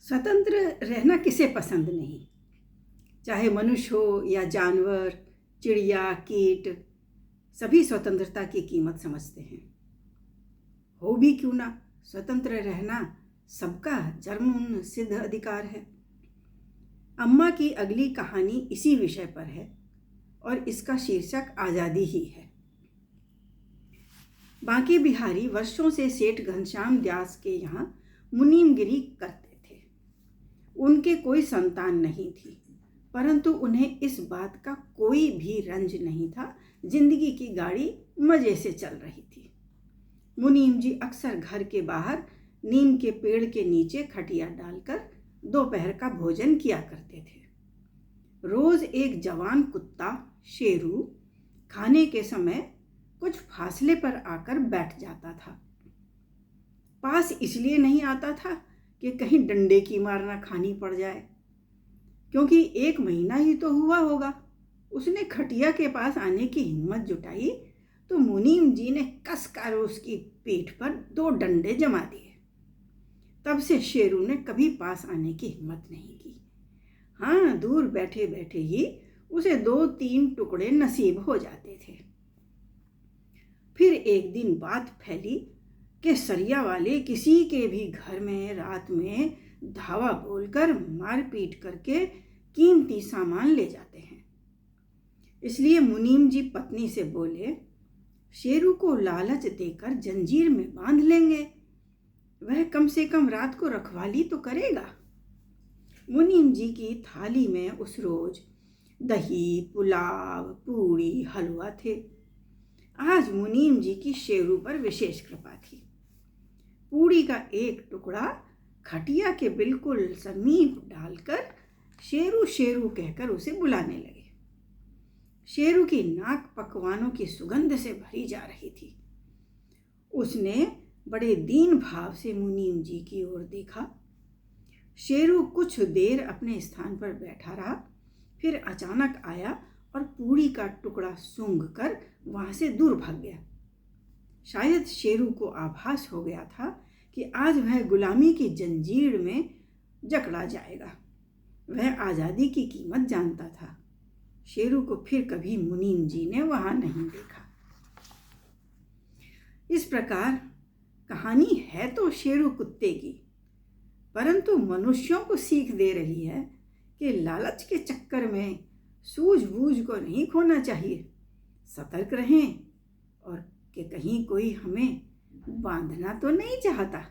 स्वतंत्र रहना किसे पसंद नहीं, चाहे मनुष्य हो या जानवर, चिड़िया, कीट, सभी स्वतंत्रता की कीमत समझते हैं। हो भी क्यों ना, स्वतंत्र रहना सबका जन्म सिद्ध अधिकार है। अम्मा की अगली कहानी इसी विषय पर है और इसका शीर्षक आज़ादी ही है। बांके बिहारी वर्षों से सेठ घनश्याम व्यास के यहाँ मुनीमगिरी करते थे। उनके कोई संतान नहीं थी, परंतु उन्हें इस बात का कोई भी रंज नहीं था। जिंदगी की गाड़ी मजे से चल रही थी। मुनीम जी अक्सर घर के बाहर नीम के पेड़ के नीचे खटिया डालकर दोपहर का भोजन किया करते थे। रोज एक जवान कुत्ता शेरू खाने के समय कुछ फासले पर आकर बैठ जाता था। पास इसलिए नहीं आता था कि कहीं डंडे की मार ना खानी पड़ जाए, क्योंकि 1 महीना ही तो हुआ होगा। उसने खटिया के पास आने की हिम्मत जुटाई तो मुनीम जी ने कसकर उसकी पीठ पर 2 डंडे जमा दिए। तब से शेरू ने कभी पास आने की हिम्मत नहीं की। हाँ, दूर बैठे बैठे ही उसे 2-3 टुकड़े नसीब हो जाते थे। फिर एक दिन बात फैली कि सरिया वाले किसी के भी घर में रात में धावा बोलकर मारपीट करके कीमती सामान ले जाते हैं। इसलिए मुनीम जी पत्नी से बोले, शेरू को लालच देकर जंजीर में बांध लेंगे, वह कम से कम रात को रखवाली तो करेगा। मुनीम जी की थाली में उस रोज दही, पुलाव, पूड़ी, हलवा थे। आज मुनीम जी की शेरू पर विशेष कृपा थी। पूड़ी का एक टुकड़ा खटिया के बिल्कुल समीप डालकर शेरू शेरू कहकर उसे बुलाने लगे। शेरू की नाक पकवानों की सुगंध से भरी जा रही थी। उसने बड़े दीन भाव से मुनीम जी की ओर देखा। शेरू कुछ देर अपने स्थान पर बैठा रहा, फिर अचानक आया और पूड़ी का टुकड़ा सूंघकर वहां से दूर भाग गया। शायद शेरू को आभास हो गया था कि आज वह गुलामी की जंजीर में जकड़ा जाएगा। वह आज़ादी की कीमत जानता था। शेरू को फिर कभी मुनीम जी ने वहां नहीं देखा। इस प्रकार कहानी है तो शेरू कुत्ते की, परंतु मनुष्यों को सीख दे रही है कि लालच के चक्कर में सूझबूझ को नहीं खोना चाहिए। सतर्क रहें और कि कहीं कोई हमें बांधना तो नहीं चाहता।